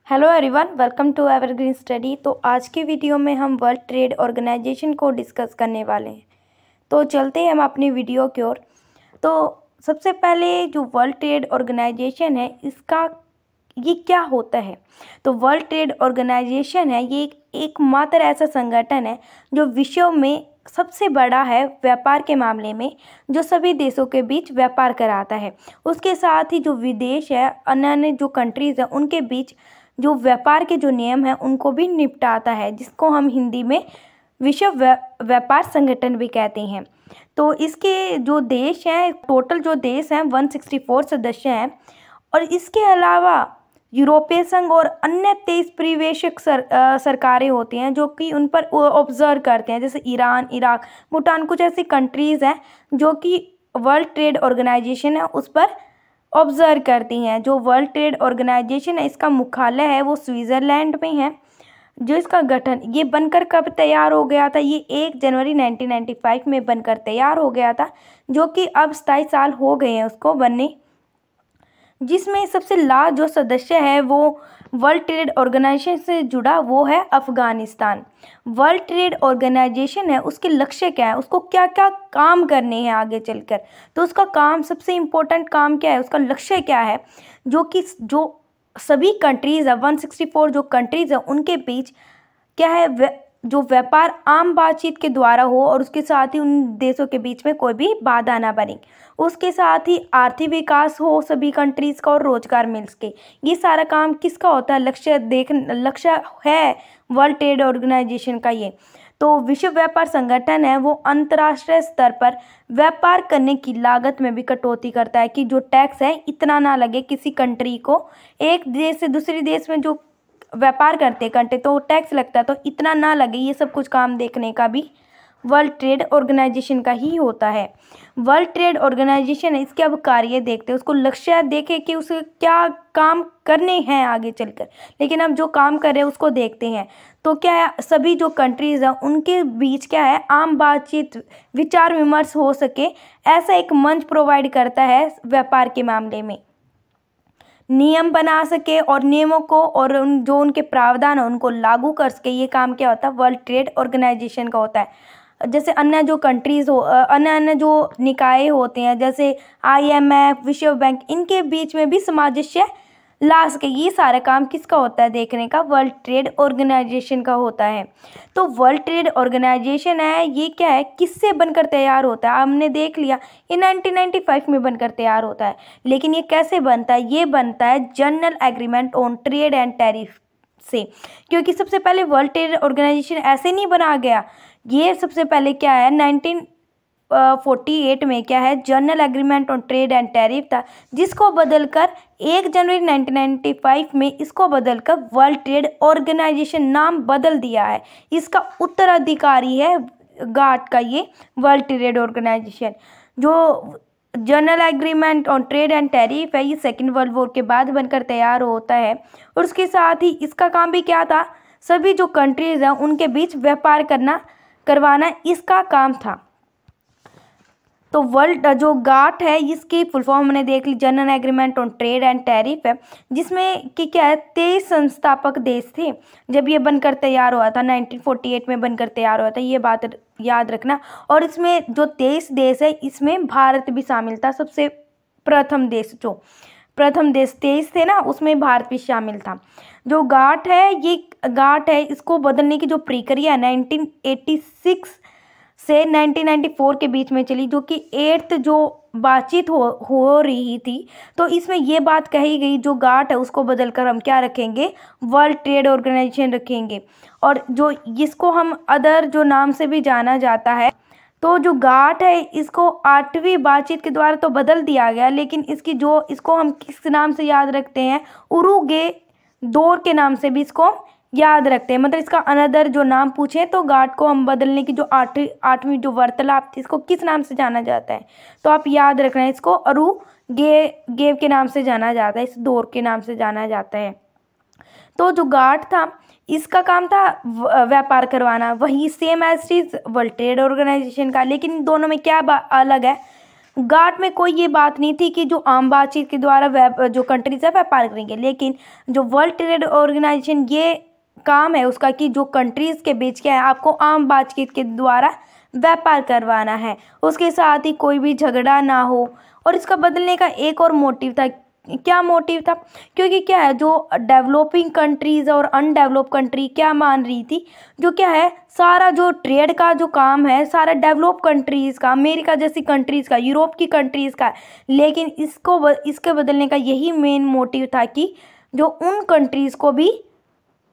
Hello everyone, welcome to Evergreen Study. तो आज की वीडियो में हम वर्ल्ड ट्रेड ऑर्गेनाइजेशन को डिस्कस करने वाले हैं। तो चलते हैं हम अपनी वीडियो की ओर। तो सबसे पहले जो वर्ल्ड ट्रेड ऑर्गेनाइजेशन है इसका ये क्या होता है। तो वर्ल्ड ट्रेड ऑर्गेनाइजेशन है ये एकमात्र ऐसा संगठन है जो विश्व में सबसे बड़ा है व्यापार के मामले में, जो सभी देशों के बीच व्यापार कराता है। उसके साथ ही जो विदेश है, अन्य जो कंट्रीज़ हैं उनके बीच जो व्यापार के जो नियम हैं उनको भी निपटाता है, जिसको हम हिंदी में विश्व व्यापार संगठन भी कहते हैं। तो इसके जो देश हैं, टोटल जो देश हैं 164 सदस्य हैं। और इसके अलावा यूरोपीय संघ और अन्य 23 पर्यवेक्षक सरकारें होती हैं जो कि उन पर ऑब्जर्व करते हैं, जैसे ईरान, इराक, भूटान, कुछ ऐसी कंट्रीज़ हैं जो कि वर्ल्ड ट्रेड ऑर्गेनाइजेशन है उस पर ऑब्जर्व करती हैं। जो वर्ल्ड ट्रेड ऑर्गेनाइजेशन है इसका मुख्यालय है वो स्विट्ज़रलैंड में है। जो इसका गठन ये बनकर कब तैयार हो गया था, ये 1 जनवरी 1995 में बनकर तैयार हो गया था, जो कि अब 27 साल हो गए हैं उसको बनने। जिसमें सबसे लास्ट जो सदस्य है वो वर्ल्ड ट्रेड ऑर्गेनाइजेशन से जुड़ा वो है अफ़गानिस्तान। वर्ल्ड ट्रेड ऑर्गेनाइजेशन है उसके लक्ष्य क्या है, उसको क्या क्या काम करने हैं आगे चलकर। तो उसका काम, सबसे इम्पोर्टेंट काम क्या है, उसका लक्ष्य क्या है, जो सभी कंट्रीज़ है 164 जो कंट्रीज़ है उनके बीच क्या है, जो व्यापार आम बातचीत के द्वारा हो और उसके साथ ही उन देशों के बीच में कोई भी बाधा ना बने। उसके साथ ही आर्थिक विकास हो सभी कंट्रीज़ का और रोजगार मिल सके। ये सारा काम किसका होता है, लक्ष्य है वर्ल्ड ट्रेड ऑर्गेनाइजेशन का ये। तो विश्व व्यापार संगठन है वो अंतर्राष्ट्रीय स्तर पर व्यापार करने की लागत में भी कटौती करता है कि जो टैक्स है इतना ना लगे किसी कंट्री को। एक देश से दूसरे देश में जो व्यापार करते कंट्री तो टैक्स लगता है तो इतना ना लगे, ये सब कुछ काम देखने का भी वर्ल्ड ट्रेड ऑर्गेनाइजेशन का ही होता है। वर्ल्ड ट्रेड ऑर्गेनाइजेशन है इसके अब कार्य देखते हैं, उसको लक्ष्य देखे कि उसे क्या काम करने हैं आगे चलकर। लेकिन अब जो काम कर रहे हैं उसको देखते हैं। तो क्या है, सभी जो कंट्रीज़ हैं उनके बीच क्या है, आम बातचीत, विचार विमर्श हो सके, ऐसा एक मंच प्रोवाइड करता है व्यापार के मामले में। नियम बना सके और नियमों को और जो उनके प्रावधान है उनको लागू कर सके, ये काम क्या होता है, वर्ल्ड ट्रेड ऑर्गेनाइजेशन का होता है। जैसे अन्य जो कंट्रीज़ हो, अन्य जो निकाय होते हैं जैसे IMF, विश्व बैंक, इनके बीच में भी सामंजस्य ला सके, ये सारा काम किसका होता है देखने का, वर्ल्ड ट्रेड ऑर्गेनाइजेशन का होता है। तो वर्ल्ड ट्रेड ऑर्गेनाइजेशन है ये क्या है, किससे बनकर तैयार होता है, हमने देख लिया ये 1995 में बनकर तैयार होता है। लेकिन ये कैसे बनता है, ये बनता है general agreement on trade and tariff से। क्योंकि सबसे पहले वर्ल्ड ट्रेड ऑर्गेनाइजेशन ऐसे नहीं बना गया, ये सबसे पहले क्या है 1948 में क्या है, general agreement on trade and tariff था, जिसको बदलकर 1 जनवरी 1995 में इसको बदलकर वर्ल्ड ट्रेड ऑर्गेनाइजेशन नाम बदल दिया है। इसका उत्तराधिकारी है गाट का ये वर्ल्ड ट्रेड ऑर्गेनाइजेशन। जो general agreement on trade and tariff है ये सेकेंड वर्ल्ड वॉर के बाद बनकर तैयार होता है। और उसके साथ ही इसका काम भी क्या था, सभी जो कंट्रीज़ हैं उनके बीच व्यापार करवाना इसका काम था। तो वर्ल्ड जो गाट है इसकी फुल फॉर्म हमने देख ली, general agreement on trade and tariff है, जिसमें कि क्या है 23 संस्थापक देश थे जब ये बनकर तैयार हुआ था, 1948 में बनकर तैयार हुआ था, ये बात याद रखना। और इसमें जो 23 देश है इसमें भारत भी शामिल था, सबसे प्रथम देश 23 थे ना, उसमें भारत भी शामिल था। जो गाट है इसको बदलने की जो प्रक्रिया 1986 से 1994 के बीच में चली, जो कि 8th जो बातचीत हो रही थी। तो इसमें ये बात कही गई जो गाट है उसको बदलकर हम क्या रखेंगे, वर्ल्ड ट्रेड ऑर्गेनाइजेशन रखेंगे। और जो इसको हम अदर जो नाम से भी जाना जाता है, तो जो गाट है इसको 8वीं बातचीत के द्वारा तो बदल दिया गया, लेकिन इसको हम किस नाम से याद रखते हैं, उरुगे दौर के नाम से भी इसको याद रखते हैं। मतलब इसका अनदर जो नाम पूछे तो गाट को हम बदलने की जो 8वीं जो वार्तालाप थी इसको किस नाम से जाना जाता है, तो आप याद रखना है इसको गेव के नाम से जाना जाता है, इस दौर के नाम से जाना जाता है। तो जो गाट था इसका काम था व्यापार करवाना, वही same as is World Trade Organization का। लेकिन दोनों में क्या अलग है, गांठ में कोई ये बात नहीं थी कि जो आम बातचीत के द्वारा जो कंट्रीज है व्यापार करेंगे, लेकिन जो वर्ल्ड ट्रेड ऑर्गेनाइजेशन ये काम है उसका कि जो कंट्रीज के बीच क्या है, आपको आम बातचीत के द्वारा व्यापार करवाना है, उसके साथ ही कोई भी झगड़ा ना हो। और इसका बदलने का एक और मोटिव था। क्या मोटिव था? क्योंकि क्या है, जो डेवलपिंग कंट्रीज और अनडेवलप कंट्री क्या मान रही थी, जो क्या है, सारा जो ट्रेड का जो काम है सारा डेवलप कंट्रीज का, अमेरिका जैसी कंट्रीज का, यूरोप की कंट्रीज का, लेकिन इसके बदलने का यही मेन मोटिव था कि जो उन कंट्रीज को भी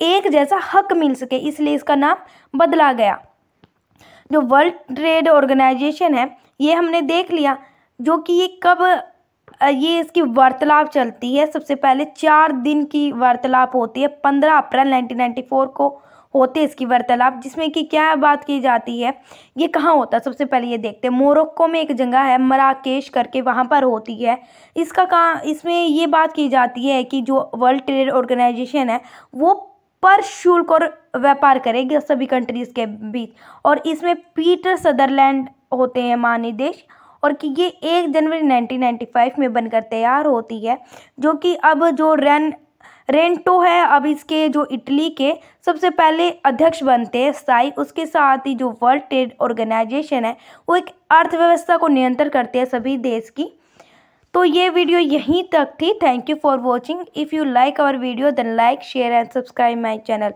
एक जैसा हक मिल सके, इसलिए इसका नाम बदला गया। जो वर्ल्ड ट्रेड ऑर्गेनाइजेशन है ये हमने देख लिया, जो कि ये इसकी वार्तालाप चलती है। सबसे पहले 4 दिन की वार्तालाप होती है। 15 अप्रैल 1994 को होती है इसकी वार्तालाप, जिसमें कि क्या बात की जाती है, ये कहाँ होता है सबसे पहले ये देखते हैं। मोरक्को में एक जगह है मराकेश करके, वहाँ पर होती है। इसमें ये बात की जाती है कि जो वर्ल्ड ट्रेड ऑर्गेनाइजेशन है वो पर शुल्क और व्यापार करेगी सभी कंट्रीज के बीच। और इसमें पीटर सदरलैंड होते हैं महानिदेश, और कि ये 1 जनवरी 1995 में बनकर तैयार होती है, जो कि अब जो रेंटो है अब इसके जो इटली के सबसे पहले अध्यक्ष बनते हैं स्थायी। उसके साथ ही जो वर्ल्ड ट्रेड ऑर्गेनाइजेशन है वो एक अर्थव्यवस्था को नियंत्रण करते हैं सभी देश की। तो ये वीडियो यहीं तक थी। Thank you for watching. If you like our video then like, share and subscribe my channel.